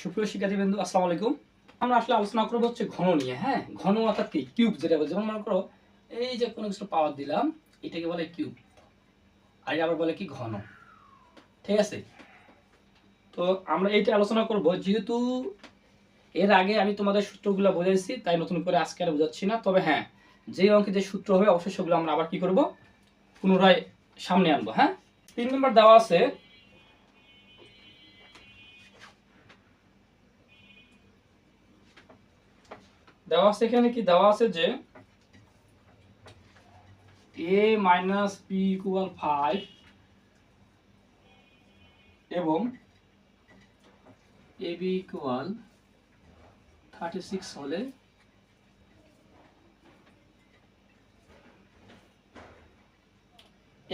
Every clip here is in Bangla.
সুপ্রিয় শিক্ষার্থীবৃন্দ, আসসালামু আলাইকুম। আমরা আসলে আলোচনা করব হচ্ছে ঘন নিয়ে। হ্যাঁ, ঘন অর্থাৎ কি কিউব যেটা বলে। যেমন মনে করো এই যে কোনো কিছু পাওয়ার দিলাম, এটাকে বলে কিউব, আর আবার বলে কি ঘন। ঠিক আছে, তো আমরা এইটা আলোচনা করব। যেহেতু এর আগে আমি তোমাদের সূত্রগুলো বোঝাইছি, তাই নতুন করে আজকে আর বোঝাচ্ছি না। তবে হ্যাঁ, যে অঙ্কে যে সূত্র হবে অবশ্যই সেগুলো আমরা আবার কি করব, পুনরায় সামনে আনবো। হ্যাঁ, 3 নম্বর দেওয়া আছে, এখানে কি দেওয়া আছে যে a মাইনাস b ইকুয়াল 5 এবং ab ইকুয়াল 36 হলে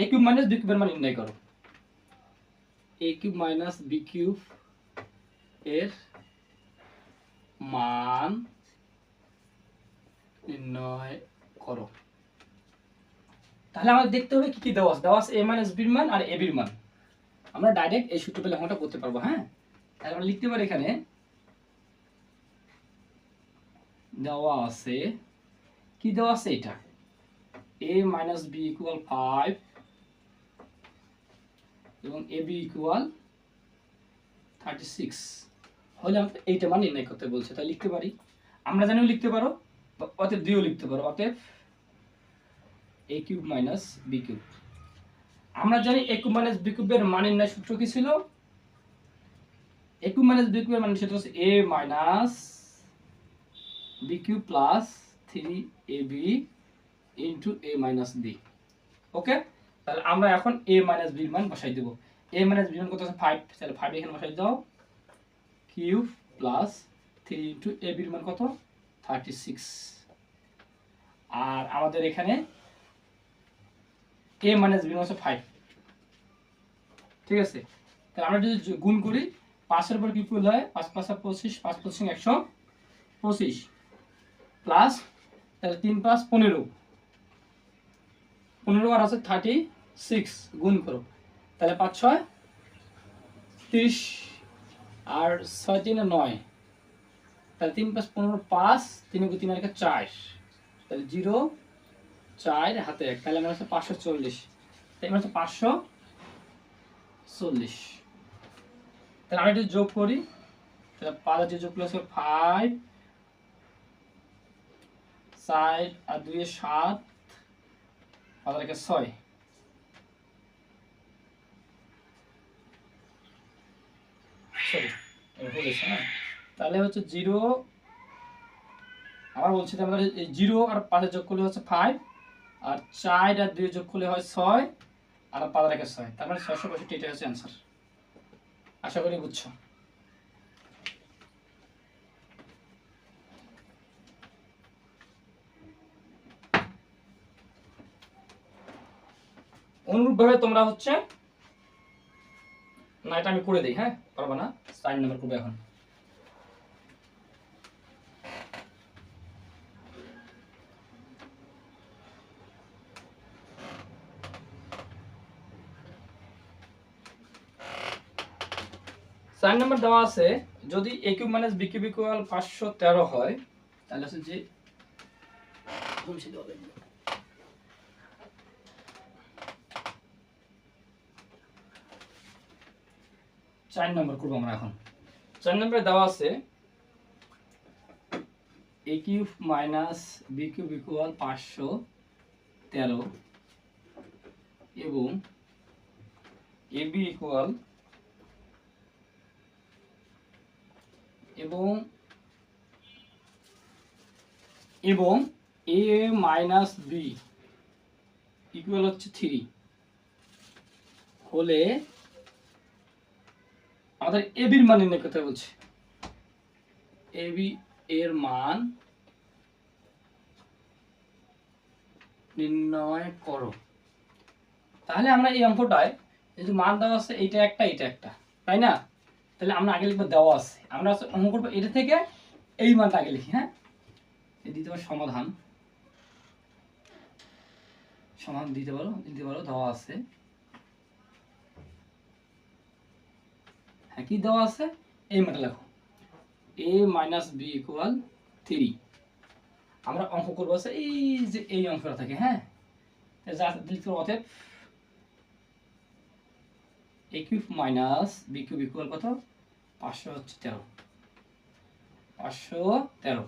a কিউব মাইনাস b কিউবের মান নির্ণয় করো। a cube minus b cube এর মান নির্ণয় করো। তাহলে আমাদের দেখতে হবে কি কি দেওয়া আছে। দেওয়া আছে a মাইনাস b এর মান আর ab এর মান। আমরা ডাইরেক্ট এই সূত্র পেলে আমরা করতে পারবো। হ্যাঁ, তাহলে আমরা লিখতে পারি এখানে দেওয়া আছে, কি দেওয়া আছে, এটা a মাইনাস b ইকুয়াল 5 এবং ab ইকুয়াল 36 হলে আমরা এইটা মান নির্ণয় করতে বলছে। তাই লিখতে পারি, আমরা জানিও লিখতে পারো, অতএব দিয়েও লিখতে পারো। অতএব a cube minus b cube. আমরা জানি a কিউব মাইনাস b কিউবের মান নির্ণয় সূত্র কি ছিল? a কিউব মাইনাস b কিউবের মান সূত্র হচ্ছে a minus b cube plus 3ab into a minus b। ওকে, তাহলে আমরা এখন a মাইনাস b এর মান বসাই দেব। a মাইনাস b এর মান কত আছে? 5। তাহলে 5 এখানে বসাই দাও, কিউব প্লাস 3 ইনটু ab এর মান কত? 36। আর আমাদের এখানে a মাইনাস b এর মান হচ্ছে 5। ঠিক আছে, তাহলে আমরা যদি গুণ করি, 5 এর উপর কি করলে হয়? 5 5 25, 5 25 125 প্লাস, তাহলে 3 5 15, 15 আর আছে 36, গুণ করো, তাহলে 5 6 30 আর 6 3 9, তাহলে 3 5 15, 5 3 3 আর 4, তাহলে 0 4 হাতে 1, তাহলে আমার আছে 540। তাই আমার আছে 540। তাহলে আমরা যদি যোগ করি, তাহলে 5 আর যোগ করলে আছে 5 4 আর 2 এ 7, 5 আর 6, সরি বলেছে। হ্যাঁ, তাহলে হচ্ছে 0, আবার বলছি যে আমাদের 0 আর 5 যোগ করলে হচ্ছে 5, আর 4 আর 2 যোগ করলে হয় 6, আর 5 আর 6, তার মানে 665। এটা হচ্ছে অ্যান্সার। আশা করি বুঝছো। অনুরূপভাবে তোমরা হচ্ছে, না এটা আমি করে দিই, হ্যাঁ পারবা না, 4 নাম্বার করবে এখন। চার নাম্বার দেওয়া আছে, যদি a cube minus b cube equal 513 হয়, তাহলে হচ্ছে যে 4 নাম্বার করবো আমরা এখন। 4 নম্বরে দেওয়া আছে a cube minus b cube equal 513 এবং ab ইকুয়াল এবং a মাইনাস b ইকুয়াল হচ্ছে 3 হলে আমাদের ab এর মান নির্ণয় করতে বলছে। ab এর মান নির্ণয় করো। তাহলে আমরা এই অঙ্কটায় এই যে মান দেওয়া আছে, এইটা একটা এটা একটা, তাই না? তাহলে আমরা আগে লিখবো দেওয়া আছে, আমরা অঙ্ক করবো এটা থেকে এই মানটা আগে লিখি। হ্যাঁ, দিতে পারো সমাধান, দিতে পারো দেওয়া আছে। হ্যাঁ, কি দেওয়া আছে? এই মানটা লেখো। a minus b equal 3। আমরা অঙ্ক করবো আছে এই যে এই অঙ্কটা থাকে, হ্যাঁ, যা লিখতে হবে অতএব a cube minus b cube equal কত, 513। 513।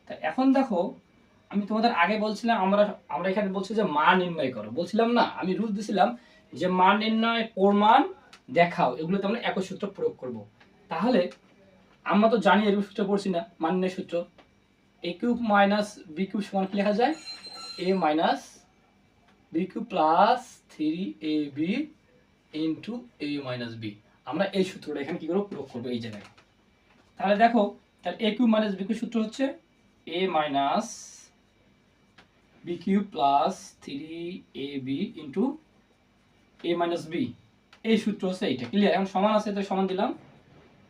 তা এখন দেখো, আমি তোমাদের আগে বলছিলাম আমরা এখানে বলছি যে মান নির্ণয় করো, বলছিলাম না, আমি রুল দিছিলাম যে মান নির্ণয়, প্রমাণ, দেখাও, এগুলো তো আমরা একই সূত্র প্রয়োগ করব। তাহলে আমরা তো জানি এর সূত্র পড়ছি না, মান নির্ণয় সূত্র a cube minus b cube সমান কি লেখা যায়, a minus b cube plus 3ab into a minus b. আমরা এই সূত্রটা এখানে কি করবো, প্রয়োগ করবো এই জায়গায়। তাহলে দেখো, তাহলে a cube minus b cube সূত্র হচ্ছে a minus b cube plus 3ab into a minus b, এই সূত্র হচ্ছে এইটা। ক্লিয়ার? এখন সমান আছে, তো সমান দিলাম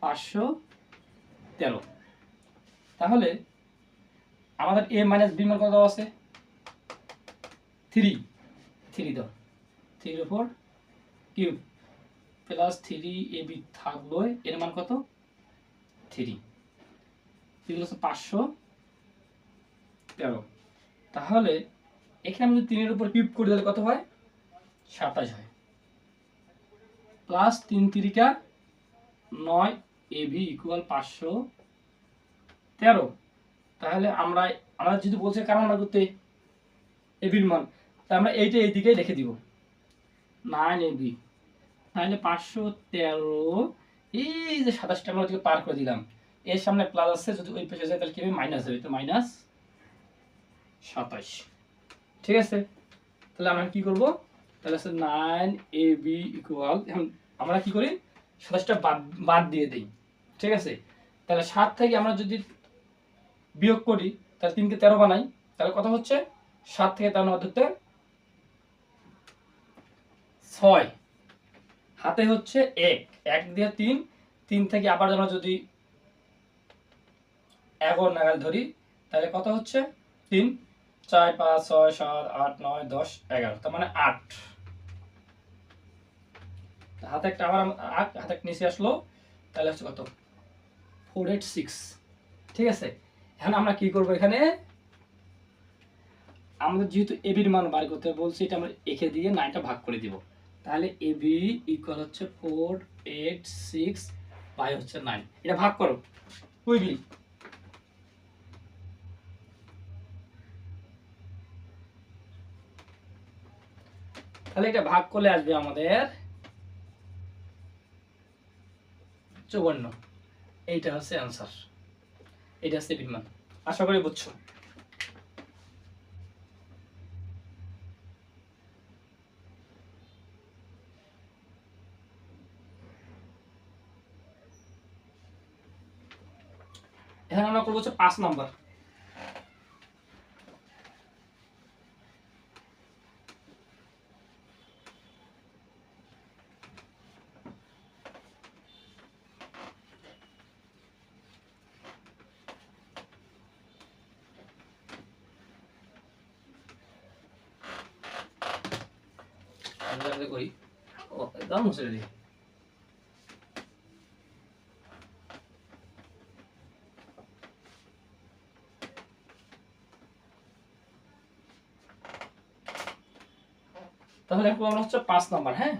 513। তাহলে আমাদের a মাইনাস বি মান কত আছে, 3 দাও, 3 উপর কিউব প্লাস 3ab থাকলো, এর মান কত 3, এগুলো হচ্ছে 513। তাহলে এখানে আমি যদি 3 এর উপর কিউব করি তাহলে কত হয়, 27 হয়, প্লাস 3 3 9 ab ইকুয়াল 513। তাহলে আমরা যদি বলছে কারণ আমরা করতে এবির মান, তা আমরা এইটা এইদিকে রেখে দিব 9ab, তাহলে 513, এই যে 27টা আমরা ওদিকে পার করে দিলাম, এর সামনে প্লাস আছে, যদি ওই পাশে যায় তাহলে কি হবে, মাইনাস হবে, তো মাইনাস 27। ঠিক আছে? তাহলে আমরা কি করব, তাহলে আছে 9ab ইকুয়াল, এখন আমরা কি করি, 27টা বাদ দিয়ে দেই। ঠিক আছে? তাহলে 7 থেকে আমরা যদি বিয়োগ করি তাহলে 3 কে 13 বানাই, তাহলে কত হচ্ছে, 7 থেকে 13 বাদ দিতে 6, হাতে হচ্ছে 1, 1 দিয়ে 3 থেকে আবার আমরা যদি 11 নাগাদ ধরি তাহলে কত হচ্ছে, 3 4 5 6 7 8 9 10 11, তার মানে 8। হাতে একটা আবার 8 হাতে একটা নিচে আসলো, তাহলে হচ্ছে কত, 486। ঠিক আছে? এখন আমরা কি করব, এখানে আমাদের যেহেতু এবির মান বার করতে বলছি, এটা আমরা একে দিয়ে 9টা ভাগ করে দিব। তাহলে এবি ইকুয়াল হচ্ছে 486 বাই হচ্ছে 9, এটা ভাগ করো কুইকলি। তাহলে এটা ভাগ করলে আসবে আমাদের 54। এইটা হচ্ছে অ্যান্সার, এটা হচ্ছে এবির মান। আশা করি বুঝছো। এখানে আমরা করবো হচ্ছে 5 নাম্বার। করি ও দাম মুছে দিই। তাহলে প্রবলেম হচ্ছে 5 নাম্বার। হ্যাঁ,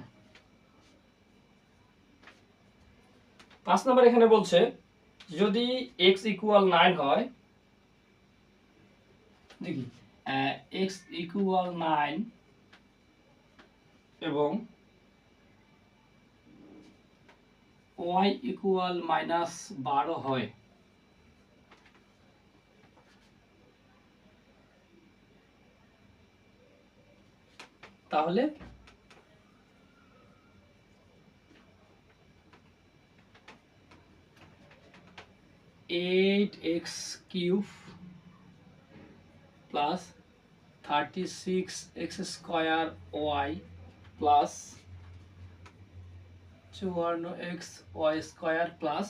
5 নাম্বার এখানে বলছে যদি x ইকুয়াল 9 হয়, দেখি x ইকুয়াল 9 এবং y ইকুয়াল -12 হয়, তাহলে eight x cube plus 36x square y plus 54x y square plus,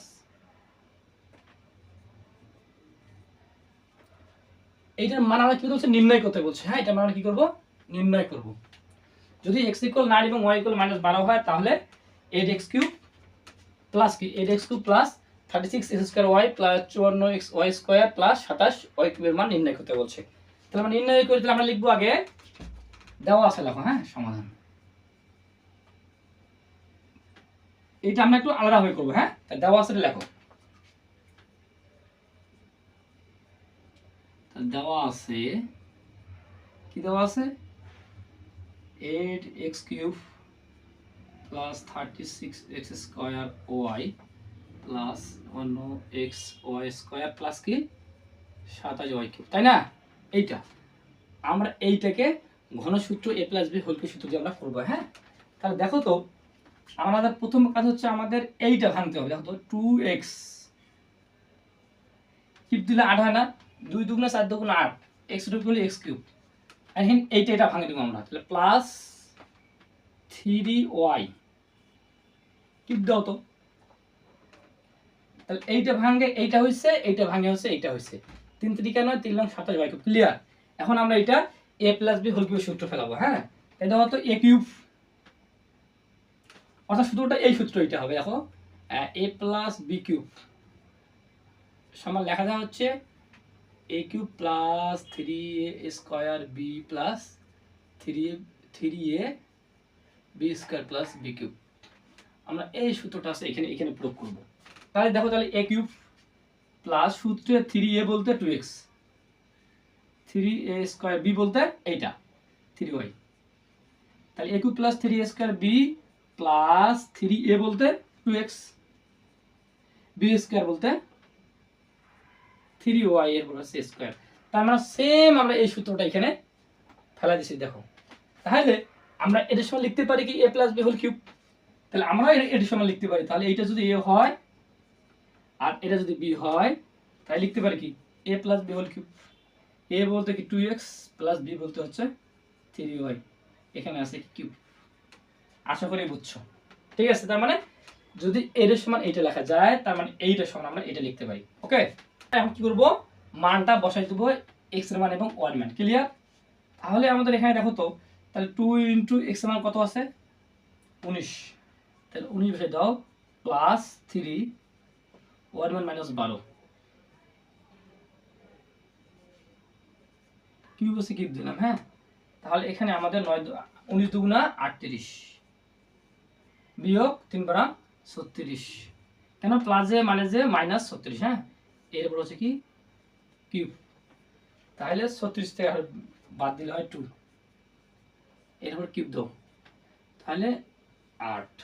এইটার মান আমরা কি বলছে, নির্ণয় করতে বলছে। হ্যাঁ, এটা আমরা কি করব, নির্ণয় করব। যদি x ইকুয়াল 9 এবং y ইকুয়াল -12 হয় তাহলে 8x কিউব প্লাস কি 8x cube plus 36x² plus 54xy² plus 27y কিউবের মান নির্ণয় করতে বলছে। তাহলে আমরা নির্ণয় করে দিলে আমরা লিখবো আগে দেওয়া আছে লেখো, হ্যাঁ, সমাধান। এটা আমরা একটু আলাদা ভাবে করবো, হ্যাঁ, দেওয়া আছে লেখো। দেওয়া আছে, কি দেওয়া আছে, 8x³ plus 36x² plus 1xy² plus কি 27y3, তাই না? এইটা আমরা এইটাকে ঘনসূত্র a plus b whole cube সূত্র দিয়ে আমরা করবো, হ্যাঁ। তাহলে দেখো তো আমাদের প্রথম কাজ হচ্ছে আমাদের এইটা ভাঙতে হবে। দেখো তো 2x কিউব দিলে 8 হয় না, 2 দুগুণে 4 দুগুণে 8, x কিউব হলে x কিউব, আর এখন এটা ভাঙে দেবো আমরা। তাহলে প্লাস 3y কিউব দাও তো। তাহলে এইটা ভাঙে এইটা হইছে, এইটা ভাঙে হচ্ছে এইটা হইছে, 3 3 9 3 9 27y কিউব, ক্লিয়ার। এখন আমরা এটা a plus b whole cube সূত্র ফেলাবো, হ্যাঁ। এই দেখো তো a কিউব, অর্থাৎ সূত্রটা এই সূত্র এটা হবে। দেখো a প্লাস b কিউব সমান লেখা যায় হচ্ছে a cube plus 3a² b plus 3a b² plus b cube. আমরা এই সূত্রটা আছে এখানে এখানে প্রয়োগ করব। তাহলে দেখো, তাহলে a কিউব প্লাস সূত্রে 3a বলতে 2x, 3a² b বলতে এইটা 3y, তাহলে a cube plus 3a² b plus 3a বলতে 2x, b² বলতে 3y এর পুরো স্কয়ার। তার মানে সেম আমরা এই সূত্রটা এখানে ফেলা দিছি, দেখো। তাহলে আমরা এটার সমান লিখতে পারি কি a plus b whole cube. তাহলে আমরা এটার সমান লিখতে পারি, তাহলে এইটা যদি a হয় আর এটা যদি b হয়, তাহলে লিখতে পারি কি a plus b whole cube. a বলতে কি 2x প্লাস b বলতে হচ্ছে 3y, এখানে আছে কি কিউব। আশা করি বুঝছো, ঠিক আছে। তার মানে যদি এটার সমান এইটা লেখা যায়, তার মানে এইটার সমান আমরা এটা লিখতে পারি, ওকে। এখন কি করব, মানটা বসাই দেবো, x এর মান এবং y এর মান, ক্লিয়ার। তাহলে আমাদের এখানে দেখো তো, তাহলে 2 ইনটু x এর মান কত আছে 19, তাহলে 19 বসে দাও প্লাস 3 y এর মান মাইনাস 12, কিউব আছে কিউব দিলাম, হ্যাঁ। তাহলে এখানে আমাদের 19 দুগুণা 38 বিয়োগ 3 বারা 36, কেন প্লাসে মানে যে মাইনাস 36, হ্যাঁ। এরপর হচ্ছে কি কিউব, তাহলে 36 থেকে বাদ দিলে হয় 2, এরপর কিউব দাও, তাহলে 8।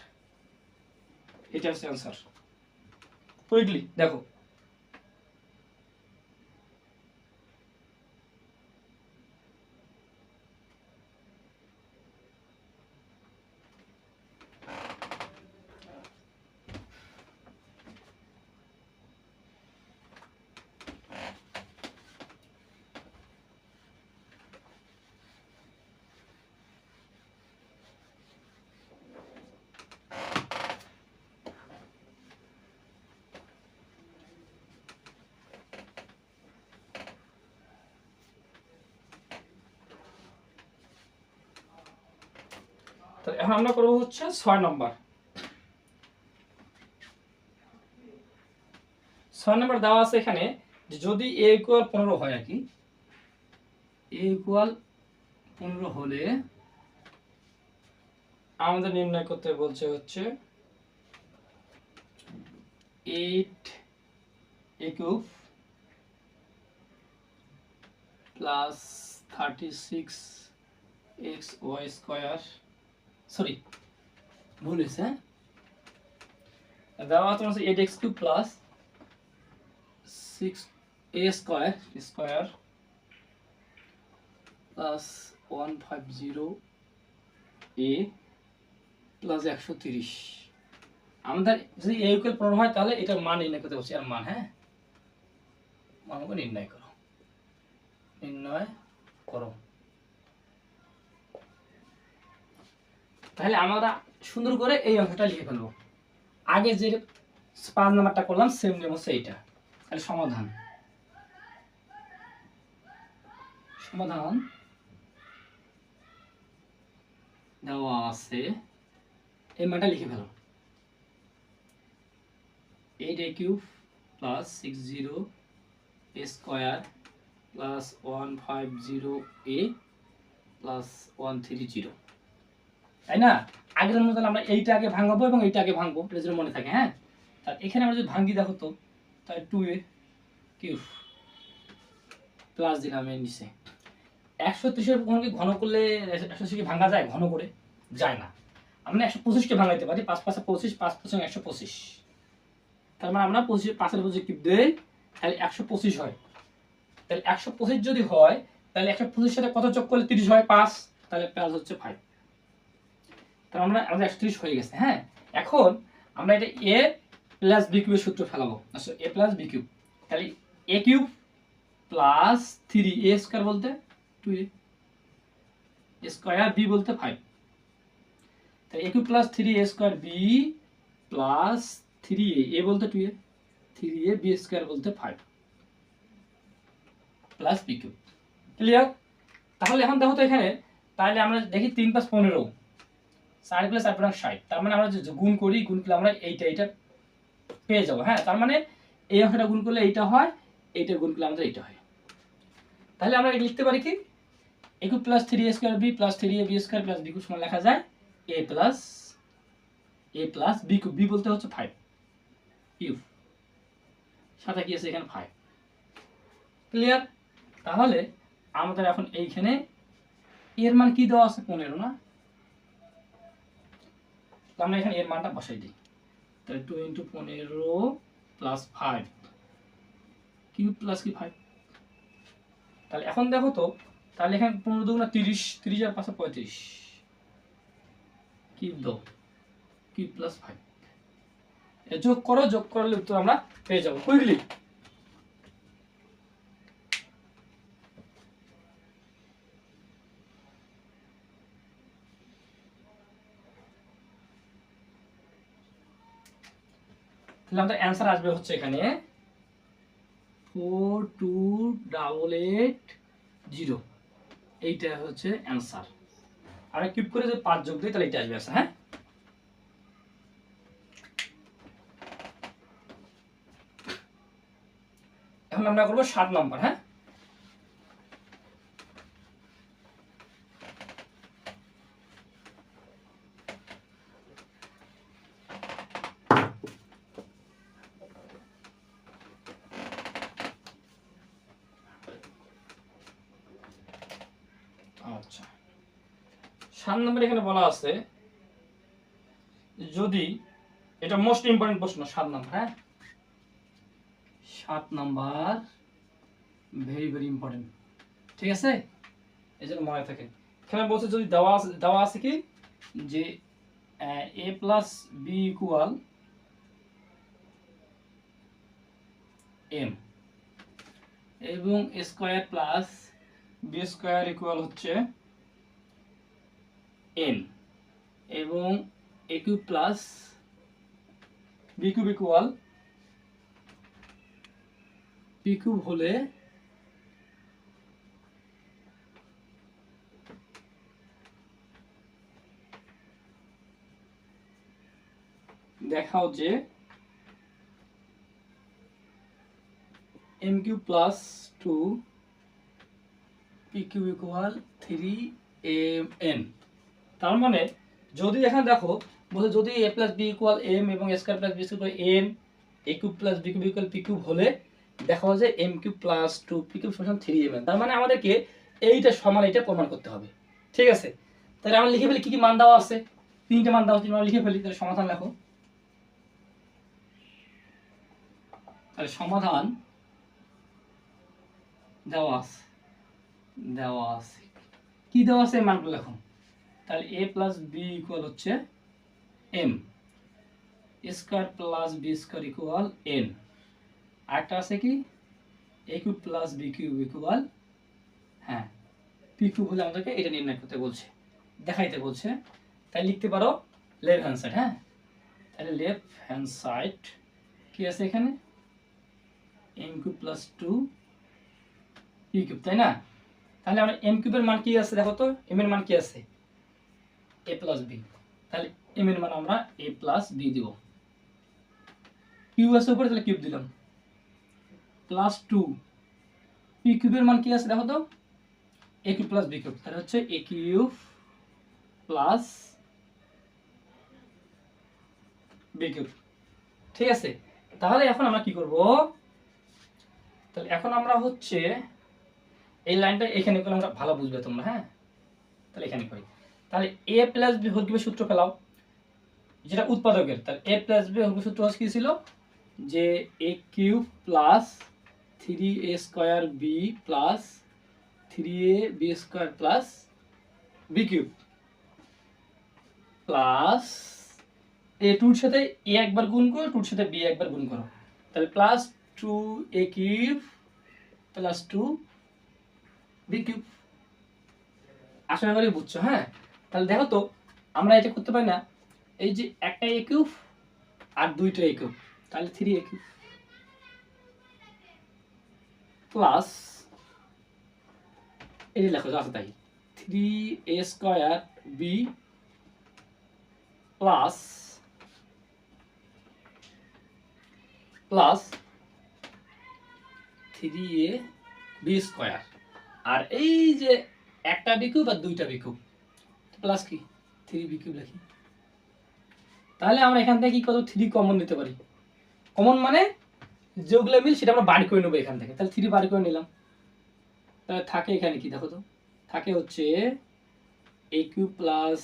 এটা হচ্ছে অ্যান্সার। কুইকলি দেখো, তাহলে এখন আমরা করবো হচ্ছে 6 নম্বর। 6 নম্বর দেওয়া আছে এখানে যে যদি a ইকুয়াল 15 হয়, আর কি a ইকুয়াল 15 হলে আমাদের নির্ণয় করতে বলছে হচ্ছে 8a cube plus 36xy², sorry ভুল হয়েছে, দেওয়া আছে 8x cube plus 6a² plus 150a plus 130। আমাদের যদি a ইকুয়াল 15 হয়, তাহলে এটার মান নির্ণয় করতে বলছি, আর মান, হ্যাঁ, মানকে নির্ণয় করো, নির্ণয় করো। তাহলে আমরা সুন্দর করে এই অঙ্কটা লিখে ফেলবো। আগে যে 5 নাম্বারটা করলাম সেম নেম হচ্ছে এইটা। তাহলে সমাধান, সমাধান দেওয়া আছে, এই মানটা লিখে ফেলো 8a কিউব প্লাস 60 এ স্কোয়ার প্লাস 150 এ প্লাস 130, তাই না? আগের মতো আমরা এইটা আগে ভাঙাবো এবং এইটা আগে ভাঙবো, এটা যেন মনে থাকে। হ্যাঁ, তার এখানে আমরা যদি ভাঙি দেখো তো, তাহলে 2a কিউব প্লাস দিলাম এর নিচে 130 কোনকে ঘন করলে 180 কে ভাঙা যায় ঘন করে? যায় না। আমরা 125 কে ভাঙাইতে পারি, 5 5 25, 5 5 125। তার মানে আমরা 25 5 এর উপরে কিউব দেই, তাহলে 125 হয়। তাহলে 125 যদি হয়, তাহলে 125 সাথে কত যোগ করলে 30 হয়? 5, তাহলে প্লাস হচ্ছে 5। তার মানে আমাদের 130 হয়ে গেছে। হ্যাঁ, এখন আমরা এটা a প্লাস b কিউবের সূত্র ফেলাবো। আচ্ছা, a প্লাস b কিউব, তাহলে a cube plus 3a square বলতে 2a স্কয়ার, b বলতে 5, তাই a cube plus 3a square b plus 3a, a বলতে 2a, 3a b স্কয়ার বলতে 5 প্লাস b কিউব। ক্লিয়ার? তাহলে এখন দেখো তো এখানে, তাহলে আমরা দেখি 3 + 15, 4 + 8 = 60। তার মানে আমরা যে গুণ করি, গুণ করলে আমরা এইটা পেয়ে যাবো। হ্যাঁ, তার মানে এই অংশটা গুণ করলে এইটা হয়, এইটা গুণ করলে আমাদের এইটা হয়। তাহলে আমরা লিখতে পারি কি, a cube plus 3a square b plus 3a b square plus b cube সমান লেখা যায় a plus b cube. b বলতে হচ্ছে 5 কিউব, সাথে কি আছে এখানে 5। ক্লিয়ার? তাহলে আমাদের এখন এইখানে এর মান কি দেওয়া আছে? 15 না? তো আমরা এখানে এর মানটা বসাই দিই। তাহলে 2 × 15 প্লাস 5 কিউব প্লাস কি 5। তাহলে এখন দেখো তো, তাহলে এখানে 15 দুগুণা 30, 30 আর 5 35 কিউব দাও, কিউব প্লাস 5 যোগ করো, যোগ করলে উত্তর আমরা পেয়ে যাবো কুইকলি। তাহলে আমাদের অ্যান্সার আসবে হচ্ছে এখানে 42880, এইটা হচ্ছে অ্যান্সার। আর কিউব করে যদি 5 যোগ দিই তাহলে এটা আসবে অ্যান্সার। হ্যাঁ, এখন আমরা করবো 7 নম্বর। হ্যাঁ, আচ্ছা 7 নম্বর এখানে বলা আছে, যদি এটা মোস্ট ইম্পর্টেন্ট প্রশ্ন 7 নম্বর। হ্যাঁ, 7 নম্বর ভেরি ভেরি ইম্পর্টেন্ট, ঠিক আছে? এই জন্য মনে থাকে। এখানে বলছে যদি দেওয়া আছে কি যে a plus b equal m এবং a square plus b square equal হচ্ছে n এবং a cube plus b cube equal p cube হলে দেখাও যে m cube plus 2 p cube equal 3mn। তার মানে যদি এখানে দেখো বলছে যদি a plus b equal m এবং a square plus b square n, a cube plus b cube equal p cube হলে দেখা যায় যে m cube plus 2 p cube সমান 3mn। তার মানে আমাদেরকে এইটা সমান এটা প্রমাণ করতে হবে। ঠিক আছে, তাহলে আমরা লিখে ফেলি কি কি মান দেওয়া আছে। 3টে মান দেওয়া আছে, আমরা লিখে ফেলি। তাহলে সমাধান লেখো। তাহলে সমাধান দেওয়া আছে কি দেওয়া আছে মানগুলো লেখো। তাহলে a প্লাস b ইকুয়াল হচ্ছে m, square plus b square equal n, আরেকটা আছে কি a cube plus b cube equal হ্যাঁ p কিউব হলে আমাদেরকে এটা নির্ণয় করতে বলছে, দেখাইতে বলছে। তাই লিখতে পারো লেফট হ্যান্ড সাইড। হ্যাঁ, তাহলে লেফট হ্যান্ড সাইড কি আছে এখানে m cube plus 2 p cube, তাই না? তাহলে আমরা m কিউবের মান কি আছে দেখো তো, m এর মান কি আছে a প্লাস b, তাহলে m এর মান আমরা a প্লাস b দিব। কিউব আছে উপরে, তাহলে কিউব দিলাম প্লাস 2 পি কিউবের মান কি আছে দেখো তো, এ কিউব প্লাস বি কিউব, তাহলে হচ্ছে এ কিউব প্লাস বি কিউব। ঠিক আছে, তাহলে এখন আমরা কি করব, তাহলে এখন আমরা হচ্ছে এই লাইনটা এখানে করে আমরা ভালো বুঝবে তোমরা, হ্যাঁ তাহলে এখানে করি। তাহলে এ প্লাস বি হোল কিউবের সূত্র ফেলাও, যেটা উৎপাদকের। তাহলে এ প্লাস বি হোল কিউবের সূত্র কি ছিল, যে a cube plus 3a square b plus 3a b square plus b cube plus a টুর সাথে এ একবার গুণ করো, টুর সাথে বি একবার গুণ করো, তাহলে plus 2a cube plus 2 b cube. আশা করি বুঝছো, হ্যাঁ। তাহলে দেখো তো আমরা এটা করতে পারি না, এই যে একটা এ কিউব আর দুইটা এ কিউব, তাহলে 3a কিউব প্লাস এই লেখো আছে তাই 3a square b plus plus 3a b square, আর এই যে একটা বি কিউব আর দুইটা বি কিউব প্লাস কি 3b কিউব লিখি। তাহলে আমরা এখান থেকে কি কত 3 কমন নিতে পারি, কমন মানে যেগুলো মিল সেটা আমরা বার করে নেবো এখান থেকে। তাহলে 3 বার করে নিলাম, তাহলে থাকে এখানে কি দেখো তো, থাকে হচ্ছে a cube plus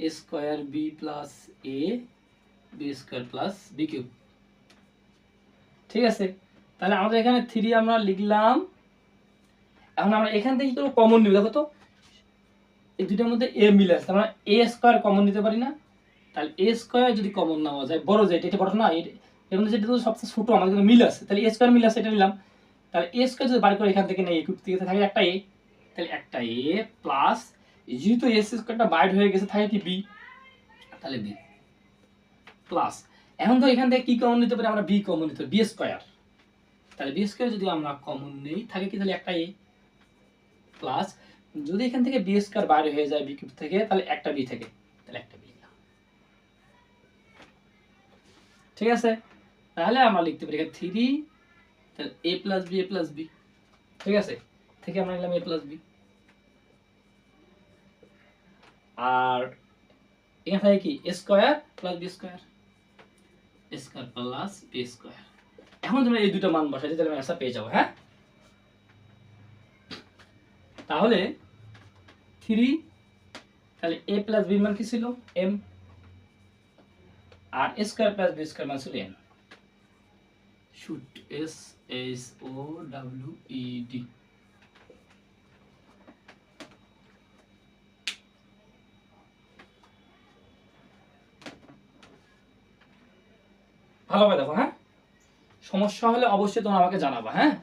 a square b plus a b square plus b cube. ঠিক আছে, তাহলে আমাদের এখানে 3 আমরা লিখলাম। এখন আমরা এখান থেকে কি করব, কমন নিব। দেখো তো এই দুইটার মধ্যে a মিল আছে, আমরা a স্কয়ার কমন নিতে পারি না। তাহলে a স্কয়ার যদি কমন নেওয়া যায়, বড় যেটা, এটা বড় না, এর মধ্যে যেটা সবচেয়ে ছোট আমাদের কিন্তু মিল আছে, তাহলে a স্কয়ার মিল আছে, এটা নিলাম। তাহলে a স্কয়ার যদি বার করে এখান থেকে নেই, a কিউব থেকে থাকে একটা a, তাহলে একটা a প্লাস যেহেতু a স্কয়ারটা বাইর হয়ে গেছে থাকে কি b, তাহলে b প্লাস এখন তো এখান থেকে কি কমন নিতে পারি আমরা, b কমন নিতে পারি, b স্কয়ার। তাহলে b স্কয়ার যদি আমরা কমন নেই থাকে কি, তাহলে একটা a প্লাস যদি এখান থেকে b স্কয়ার বাইরে হয়ে যায় b কিউব থেকে, তাহলে একটা b থেকে, তাহলে একটা b। ঠিক আছে, তাহলে আমরা লিখতে পারি এখানে 3, তাহলে a plus b a plus b। ঠিক আছে, থেকে আমরা নিলাম a প্লাস b, আর এখানে থাকে কি a square plus b square, a square plus b square. এখন তোমরা এই দুটো মান বসাই দিলে আমরা অ্যান্সার পেয়ে যাবো, হ্যাঁ। তাহলে 3, তাহলে a প্লাস b মান কি ছিল m, আর a square plus b square মান ছিল n। Shoot s h o w e d। ভালোভাবে দেখো, হ্যাঁ। সমস্যা হলে অবশ্যই তোমরা আমাকে জানাবা, হ্যাঁ।